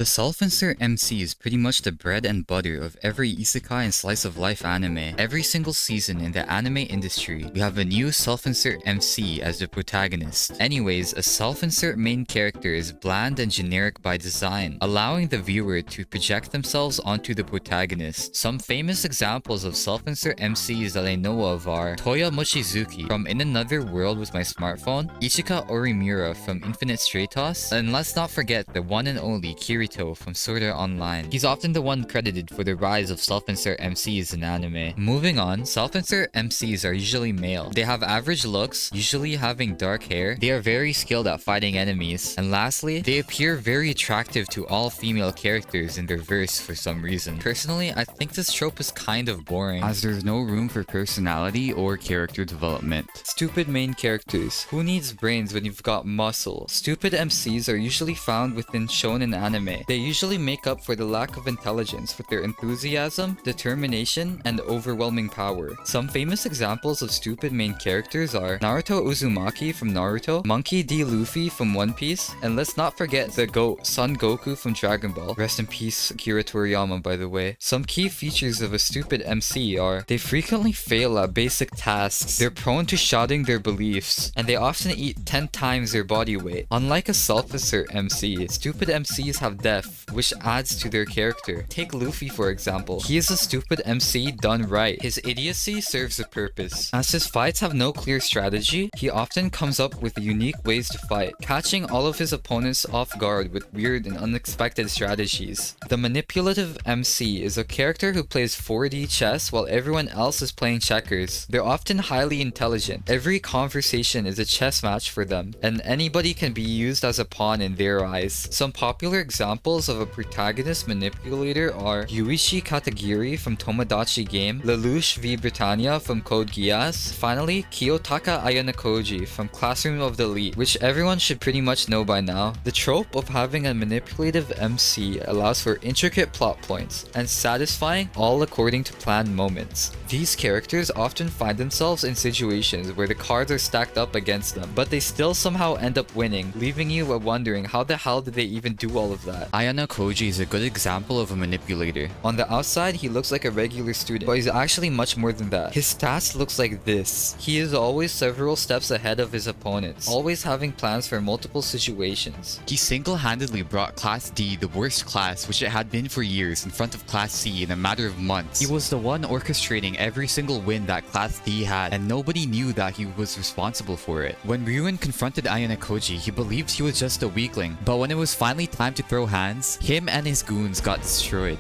The SelfInsert MC is pretty much the bread and butter of every isekai and slice of life anime. Every single season in the anime industry, we have a new SelfInsert MC as the protagonist. Anyways, a self-insert main character is bland and generic by design, allowing the viewer to project themselves onto the protagonist. Some famous examples of self-insert MCs that I know of are Toya Mochizuki from In Another World with My Smartphone, Ichika Orimura from Infinite Stray Toss, and let's not forget the one and only Kirito from Sword Art Online. He's often the one credited for the rise of self-insert MCs in anime. Moving on, self-insert MCs are usually male. They have average looks, usually having dark hair. They are very skilled at fighting enemies. And lastly, they appear very attractive to all female characters in their verse for some reason. Personally, I think this trope is kind of boring, as there's no room for personality or character development. Stupid main characters. Who needs brains when you've got muscle? Stupid MCs are usually found within shonen anime. They usually make up for the lack of intelligence with their enthusiasm, determination, and overwhelming power. Some famous examples of stupid main characters are Naruto Uzumaki from Naruto, Monkey D. Luffy from One Piece, and let's not forget the GOAT, Son Goku from Dragon Ball. Rest in peace, Akira Toriyama, by the way. Some key features of a stupid MC are they frequently fail at basic tasks, they're prone to shouting their beliefs, and they often eat 10 times their body weight. Unlike a self-insert MC, stupid MCs have depth, which adds to their character. Take Luffy for example. He is a stupid MC done right. His idiocy serves a purpose. As his fights have no clear strategy, he often comes up with unique ways to fight, catching all of his opponents off guard with weird and unexpected strategies. The manipulative MC is a character who plays 4D chess while everyone else is playing checkers. They're often highly intelligent. Every conversation is a chess match for them, and anybody can be used as a pawn in their eyes. Some popular examples of a protagonist manipulator are Yuichi Katagiri from Tomodachi Game, Lelouch v Britannia from Code Geass, finally Kiyotaka Ayanokoji from Classroom of the Elite, which everyone should pretty much know by now. The trope of having a manipulative MC allows for intricate plot points and satisfying all according to planned moments. These characters often find themselves in situations where the cards are stacked up against them, but they still somehow end up winning, leaving you wondering how the hell did they even do all of that. Ayano Koji is a good example of a manipulator. On the outside, he looks like a regular student, but he's actually much more than that. His stats looks like this. He is always several steps ahead of his opponents, always having plans for multiple situations. He single-handedly brought Class D, the worst class which it had been for years, in front of Class C in a matter of months. He was the one orchestrating every single win that Class D had, and nobody knew that he was responsible for it. When Ryuen confronted Ayano Koji, he believed he was just a weakling, but when it was finally time to throw hands, him and his goons got destroyed.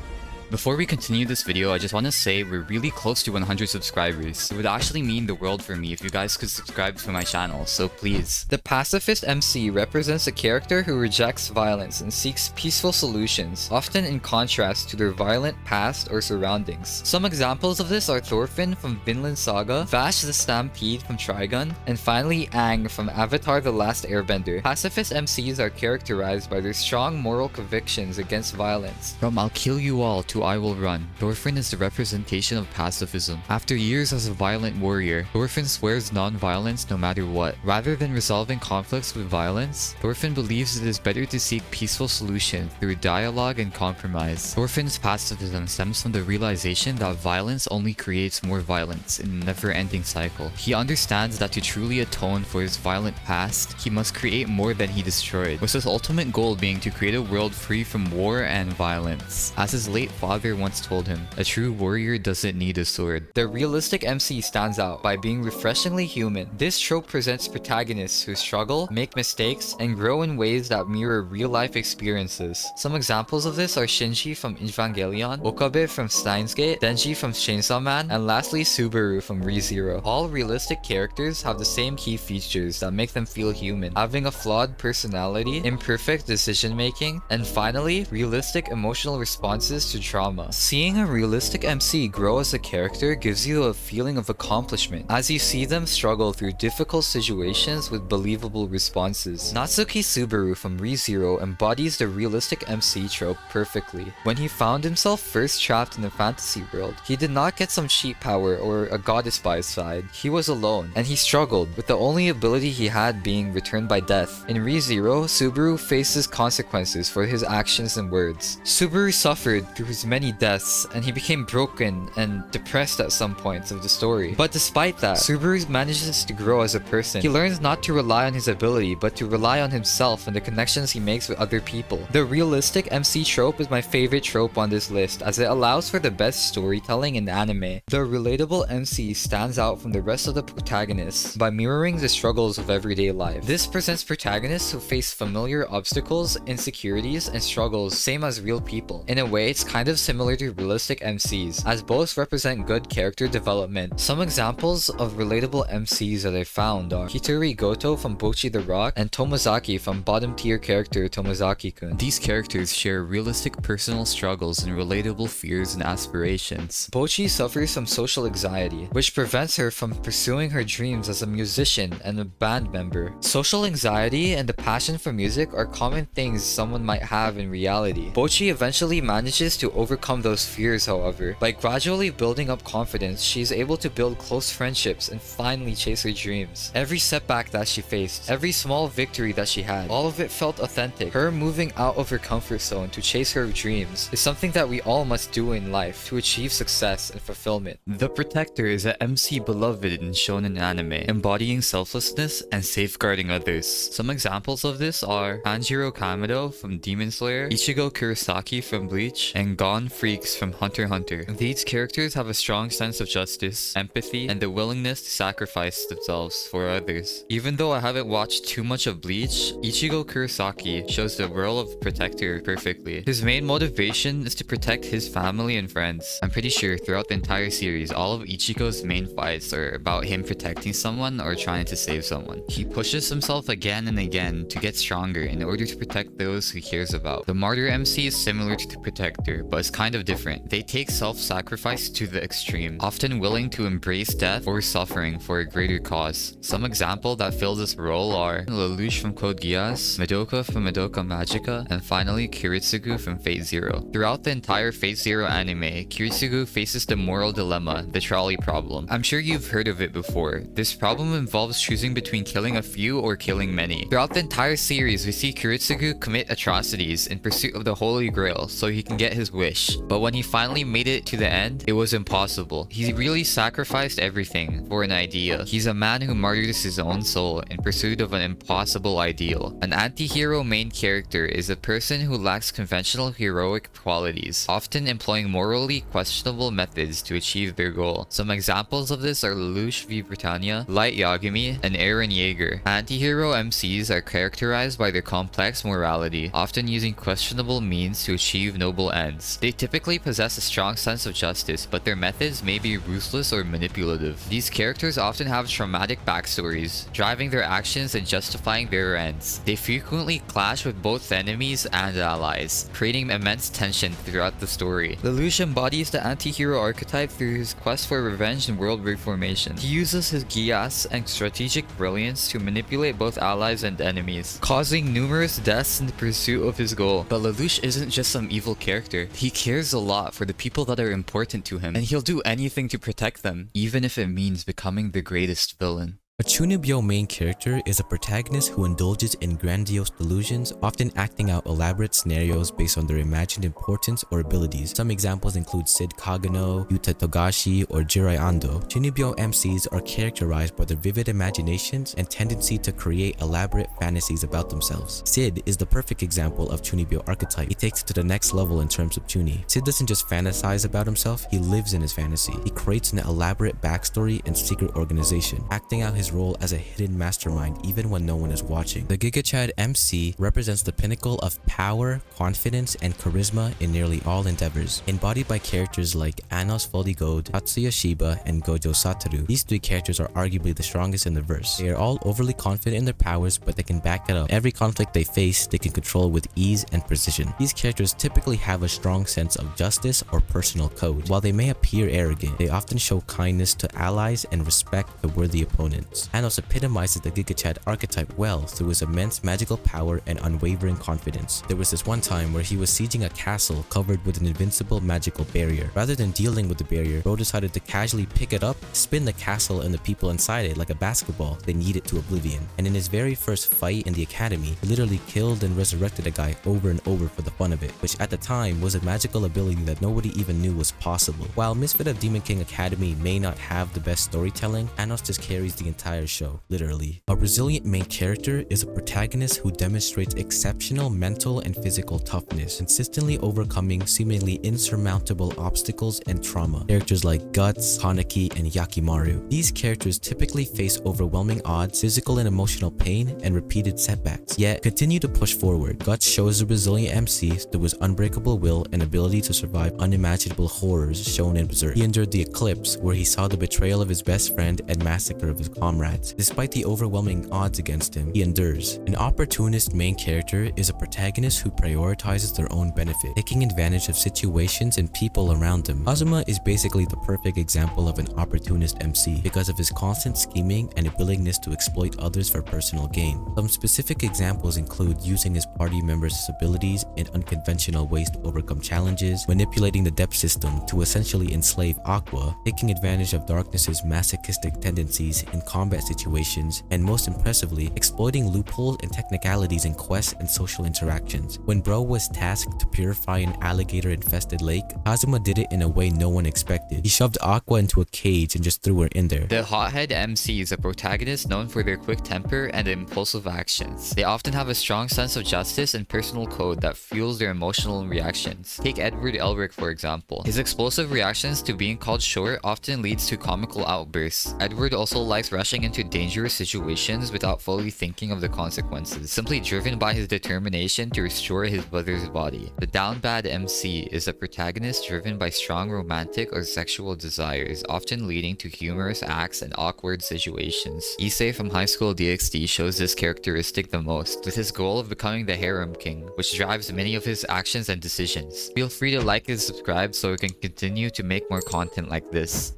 Before we continue this video, I just want to say we're really close to 100 subscribers. It would actually mean the world for me if you guys could subscribe to my channel, so please. The Pacifist MC represents a character who rejects violence and seeks peaceful solutions, often in contrast to their violent past or surroundings. Some examples of this are Thorfinn from Vinland Saga, Vash the Stampede from Trigun, and finally Aang from Avatar The Last Airbender. Pacifist MCs are characterized by their strong moral convictions against violence. From I'll kill you all to I will run, Thorfinn is the representation of pacifism. After years as a violent warrior, Thorfinn swears non-violence no matter what. Rather than resolving conflicts with violence, Thorfinn believes it is better to seek peaceful solutions through dialogue and compromise. Thorfinn's pacifism stems from the realization that violence only creates more violence in a never-ending cycle. He understands that to truly atone for his violent past, he must create more than he destroyed, with his ultimate goal being to create a world free from war and violence. As his late father once told him, a true warrior doesn't need a sword. The realistic MC stands out by being refreshingly human. This trope presents protagonists who struggle, make mistakes, and grow in ways that mirror real-life experiences. Some examples of this are Shinji from Evangelion, Okabe from Steins Gate, Denji from Chainsaw Man, and lastly Subaru from ReZero. All realistic characters have the same key features that make them feel human, having a flawed personality, imperfect decision-making, and finally, realistic emotional responses to trauma trauma. Seeing a realistic MC grow as a character gives you a feeling of accomplishment, as you see them struggle through difficult situations with believable responses. Natsuki Subaru from ReZero embodies the realistic MC trope perfectly. When he found himself first trapped in a fantasy world, he did not get some cheat power or a goddess by his side. He was alone, and he struggled, with the only ability he had being returned by death. In ReZero, Subaru faces consequences for his actions and words. Subaru suffered through his many deaths, and he became broken and depressed at some points of the story. But despite that, Subaru manages to grow as a person. He learns not to rely on his ability, but to rely on himself and the connections he makes with other people. The realistic MC trope is my favorite trope on this list, as it allows for the best storytelling in anime. The relatable MC stands out from the rest of the protagonists by mirroring the struggles of everyday life. This presents protagonists who face familiar obstacles, insecurities, and struggles same as real people. In a way, it's kind of similar to realistic MCs, as both represent good character development. Some examples of relatable MCs that I found are Hitori Goto from Bocchi the Rock and Tomozaki from bottom tier character Tomozaki-kun. These characters share realistic personal struggles and relatable fears and aspirations. Bocchi suffers from social anxiety, which prevents her from pursuing her dreams as a musician and a band member. Social anxiety and the passion for music are common things someone might have in reality. Bocchi eventually manages to overcome those fears, however. By gradually building up confidence, she is able to build close friendships and finally chase her dreams. Every setback that she faced, every small victory that she had, all of it felt authentic. Her moving out of her comfort zone to chase her dreams is something that we all must do in life to achieve success and fulfillment. The Protector is an MC beloved in shonen anime, embodying selflessness and safeguarding others. Some examples of this are Tanjiro Kamado from Demon Slayer, Ichigo Kurosaki from Bleach, and Gon Freaks from Hunter x Hunter. These characters have a strong sense of justice, empathy, and the willingness to sacrifice themselves for others. Even though I haven't watched too much of Bleach, Ichigo Kurosaki shows the role of Protector perfectly. His main motivation is to protect his family and friends. I'm pretty sure throughout the entire series, all of Ichigo's main fights are about him protecting someone or trying to save someone. He pushes himself again and again to get stronger in order to protect those he cares about. The Martyr MC is similar to the Protector, but it's kind of different. They take self-sacrifice to the extreme, often willing to embrace death or suffering for a greater cause. Some examples that fill this role are Lelouch from Code Geass, Madoka from Madoka Magica, and finally Kiritsugu from Fate Zero. Throughout the entire Fate Zero anime, Kiritsugu faces the moral dilemma, the trolley problem. I'm sure you've heard of it before. This problem involves choosing between killing a few or killing many. Throughout the entire series, we see Kiritsugu commit atrocities in pursuit of the Holy Grail so he can get his wish. But when he finally made it to the end, it was impossible. He really sacrificed everything for an idea. He's a man who martyrs his own soul in pursuit of an impossible ideal. An anti-hero main character is a person who lacks conventional heroic qualities, often employing morally questionable methods to achieve their goal. Some examples of this are Lelouch v Britannia, Light Yagami, and Eren Yeager. Anti-hero MCs are characterized by their complex morality, often using questionable means to achieve noble ends. They typically possess a strong sense of justice, but their methods may be ruthless or manipulative. These characters often have traumatic backstories, driving their actions and justifying their ends. They frequently clash with both enemies and allies, creating immense tension throughout the story. Lelouch embodies the anti-hero archetype through his quest for revenge and world reformation. He uses his geass and strategic brilliance to manipulate both allies and enemies, causing numerous deaths in the pursuit of his goal. But Lelouch isn't just some evil character. He cares a lot for the people that are important to him, and he'll do anything to protect them, even if it means becoming the greatest villain. A Chunibyo main character is a protagonist who indulges in grandiose delusions, often acting out elaborate scenarios based on their imagined importance or abilities. Some examples include Sid Kagano, Yuta Togashi, or Jirai Ando. Chunibyo MCs are characterized by their vivid imaginations and tendency to create elaborate fantasies about themselves. Sid is the perfect example of Chunibyo archetype. He takes it to the next level in terms of Chuni. Sid doesn't just fantasize about himself, he lives in his fantasy. He creates an elaborate backstory and secret organization, acting out his his role as a hidden mastermind even when no one is watching. The GigaChad MC represents the pinnacle of power, confidence, and charisma in nearly all endeavors, embodied by characters like Anos Foldigode, Tatsuya Shiba, and Gojo Satoru. These three characters are arguably the strongest in the verse. They are all overly confident in their powers, but they can back it up. Every conflict they face, they can control with ease and precision. These characters typically have a strong sense of justice or personal code. While they may appear arrogant, they often show kindness to allies and respect to worthy opponents. Anos epitomizes the GigaChad archetype well through his immense magical power and unwavering confidence. There was this one time where he was sieging a castle covered with an invincible magical barrier. Rather than dealing with the barrier, Bro decided to casually pick it up, spin the castle and the people inside it like a basketball, then yeet it to oblivion. And in his very first fight in the academy, he literally killed and resurrected a guy over and over for the fun of it, which at the time was a magical ability that nobody even knew was possible. While Misfit of Demon King Academy may not have the best storytelling, Anos just carries the entire show, literally. A resilient main character is a protagonist who demonstrates exceptional mental and physical toughness, consistently overcoming seemingly insurmountable obstacles and trauma. Characters like Guts, Hanaki, and Yakimaru. These characters typically face overwhelming odds, physical and emotional pain, and repeated setbacks, yet continue to push forward. Guts shows a resilient MC through his unbreakable will and ability to survive unimaginable horrors shown in Berserk. He endured the eclipse, where he saw the betrayal of his best friend and massacre of his comrades. Despite the overwhelming odds against him, he endures. An opportunist main character is a protagonist who prioritizes their own benefit, taking advantage of situations and people around them. Kazuma is basically the perfect example of an opportunist MC because of his constant scheming and willingness to exploit others for personal gain. Some specific examples include using his party members' abilities in unconventional ways to overcome challenges, manipulating the depth system to essentially enslave Aqua, taking advantage of Darkness's masochistic tendencies in combat situations, and most impressively, exploiting loopholes and technicalities in quests and social interactions. When Bro was tasked to purify an alligator-infested lake, Kazuma did it in a way no one expected. He shoved Aqua into a cage and just threw her in there. The Hothead MC is a protagonist known for their quick temper and impulsive actions. They often have a strong sense of justice and personal code that fuels their emotional reactions. Take Edward Elric for example. His explosive reactions to being called short often leads to comical outbursts. Edward also likes rushing into dangerous situations without fully thinking of the consequences, simply driven by his determination to restore his brother's body. The Down Bad MC is a protagonist driven by strong romantic or sexual desires, often leading to humorous acts and awkward situations. Issei from High School DxD shows this characteristic the most, with his goal of becoming the harem king, which drives many of his actions and decisions. Feel free to like and subscribe so we can continue to make more content like this.